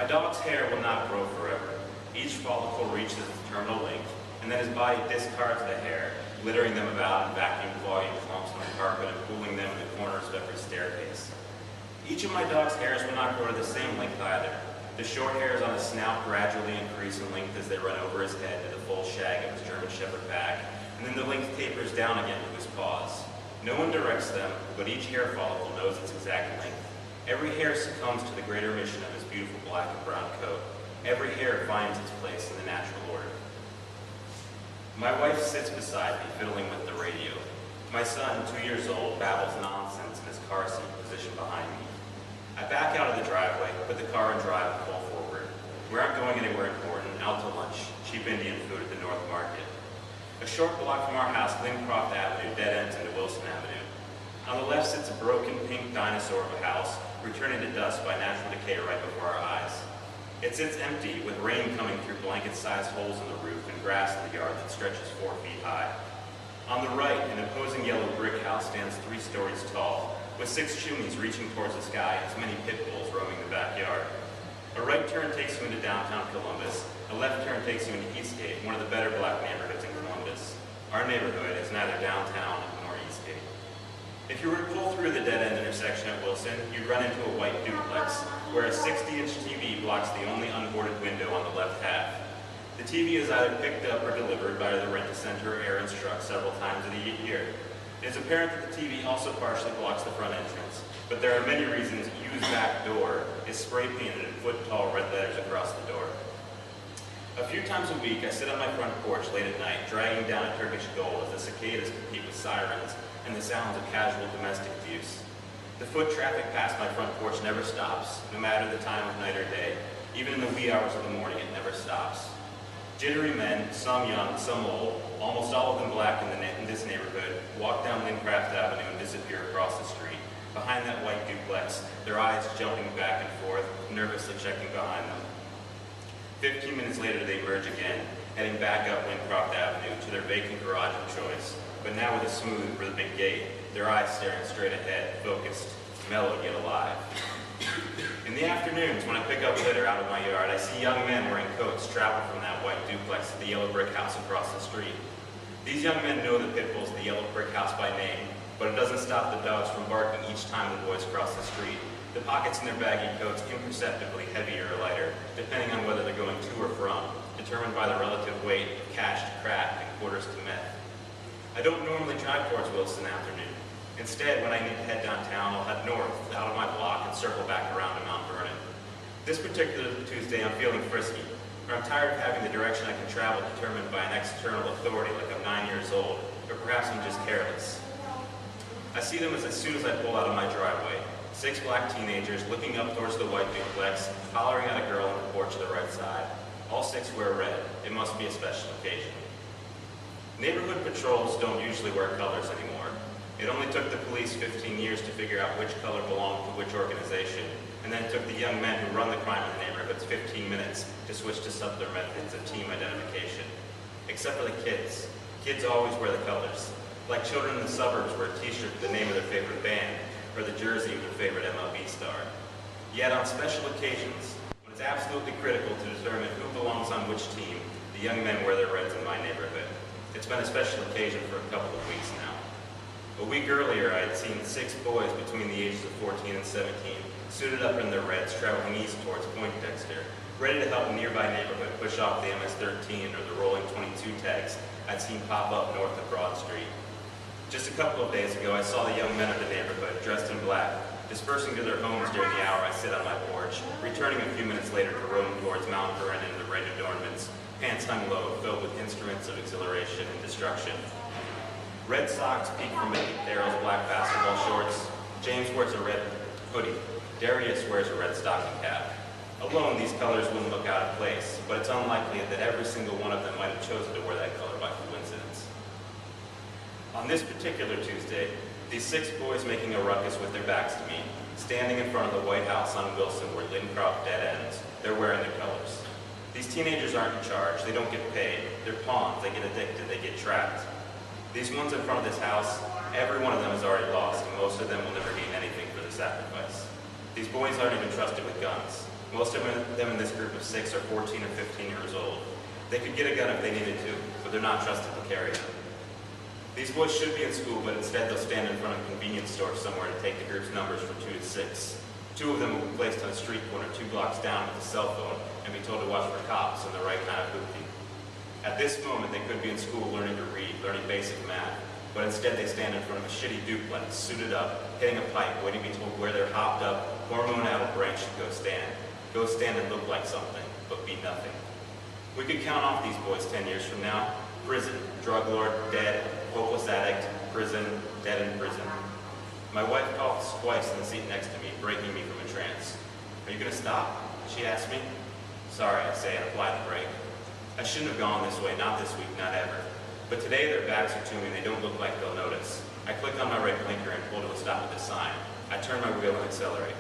My dog's hair will not grow forever. Each follicle reaches its terminal length, and then his body discards the hair, littering them about and vacuum clogging clumps on the carpet and pooling them in the corners of every staircase. Each of my dog's hairs will not grow to the same length either. The short hairs on his snout gradually increase in length as they run over his head to the full shag of his German Shepherd back, and then the length tapers down again to his paws. No one directs them, but each hair follicle knows its exact length. Every hair succumbs to the greater mission of his beautiful black and brown coat. Every hair finds its place in the natural order. My wife sits beside me, fiddling with the radio. My son, 2 years old, babbles nonsense in his car seat positioned behind me. I back out of the driveway, put the car in drive, and pull forward. We aren't going anywhere important, out to lunch, cheap Indian food at the North Market. A short block from our house, Lincroft Avenue dead ends into Wilson Avenue. On the left sits a broken pink dinosaur of a house, returning to dust by natural decay right before our eyes. It sits empty, with rain coming through blanket-sized holes in the roof and grass in the yard that stretches 4 feet high. On the right, an imposing yellow brick house stands 3 stories tall, with 6 chimneys reaching towards the sky and as many pit bulls roaming the backyard. A right turn takes you into downtown Columbus. A left turn takes you into Eastgate, one of the better black neighborhoods in Columbus. Our neighborhood is neither downtown nor Eastgate. If you were to pull through the dead-end intersection at Wilson, you'd run into a white duplex, where a 60-inch TV blocks the only unboarded window on the left half. The TV is either picked up or delivered by the rent-a-center or Aaron's truck several times a year. It is apparent that the TV also partially blocks the front entrance, but there are many reasons "Use Back Door" is spray-painted in foot-tall red letters across the door. A few times a week, I sit on my front porch late at night, dragging down a Turkish goal as the cicadas compete with sirens and the sounds of casual domestic abuse. The foot traffic past my front porch never stops, no matter the time of night or day. Even in the wee hours of the morning, it never stops. Jittery men, some young, some old, almost all of them black in this neighborhood, walk down Lincroft Avenue and disappear across the street, behind that white duplex, their eyes jumping back and forth, nervously checking behind them. 15 minutes later, they merge again, heading back up Lincroft Avenue to their vacant garage of choice, but now with a smooth for the big gate, their eyes staring straight ahead, focused, mellowed yet alive. In the afternoons, when I pick up litter out of my yard, I see young men wearing coats travel from that white duplex to the yellow brick house across the street. These young men know the pit bulls of the yellow brick house by name, but it doesn't stop the dogs from barking each time the boys cross the street. The pockets in their baggy coats imperceptibly heavier or lighter, depending on whether they're going to or from, determined by the relative weight of cash to crack and quarters to meth. I don't normally drive towards Wilson afternoon. Instead, when I need to head downtown, I'll head north, out of my block, and circle back around to Mount Vernon. This particular Tuesday, I'm feeling frisky, or I'm tired of having the direction I can travel determined by an external authority like I'm 9 years old, or perhaps I'm just careless. I see them as soon as I pull out of my driveway. 6 black teenagers looking up towards the white duplex, hollering at a girl on the porch of the right side. All 6 wear red. It must be a special occasion. Neighborhood patrols don't usually wear colors anymore. It only took the police 15 years to figure out which color belonged to which organization, and then it took the young men who run the crime in the neighborhoods 15 minutes to switch to subtler methods of team identification. Except for the kids. Kids always wear the colors. Like children in the suburbs wear a t-shirt with the name of their favorite band, or the jersey of their favorite MLB star. Yet on special occasions, when it's absolutely critical to determine who belongs on which team, the young men wear their reds in my neighborhood. It's been a special occasion for a couple of weeks now. A week earlier, I had seen 6 boys between the ages of 14 and 17, suited up in their reds, traveling east towards Poindexter, ready to help a nearby neighborhood push off the MS-13 or the rolling 22 tags I'd seen pop up north of Broad Street. Just a couple of days ago, I saw the young men of the neighborhood, dressed in black, dispersing to their homes during the hour I sit on my porch, returning a few minutes later to roam towards Mount Vernon and the red adornments, pants hung low, filled with instruments of exhilaration and destruction. Red socks peek from beneath Daryl's black basketball shorts. James wears a red hoodie. Darius wears a red stocking cap. Alone, these colors wouldn't look out of place, but it's unlikely that every single one of them might have chosen to wear that color by coincidence. On this particular Tuesday, these 6 boys making a ruckus with their backs to me, standing in front of the White House on Wilson where Lincroft dead ends, they're wearing their colors. These teenagers aren't in charge, they don't get paid, they're pawns, they get addicted, they get trapped. These ones in front of this house, every one of them is already lost, and most of them will never gain anything for the sacrifice. These boys aren't even trusted with guns. Most of them in this group of 6 are 14 or 15 years old. They could get a gun if they needed to, but they're not trusted to carry them. These boys should be in school, but instead they'll stand in front of a convenience store somewhere to take the group's numbers from 2 to 6. 2 of them will be placed on a street corner 2 blocks down with a cell phone and be told to watch for cops and the right kind of hoopty. At this moment, they could be in school learning to read, learning basic math, but instead they stand in front of a shitty duplex, suited up, hitting a pipe, waiting to be told where their hopped up, hormone-addled brain should go stand. Go stand and look like something, but be nothing. We could count off these boys 10 years from now. Prison, drug lord, dead, hopeless addict, prison, dead in prison. My wife coughs twice in the seat next to me, breaking me from a trance. Are you gonna stop? She asks me. Sorry, I say, and apply the brake. I shouldn't have gone this way, not this week, not ever. But today their backs are to me and they don't look like they'll notice. I click on my right blinker and pull to a stop at the sign. I turn my wheel and accelerate.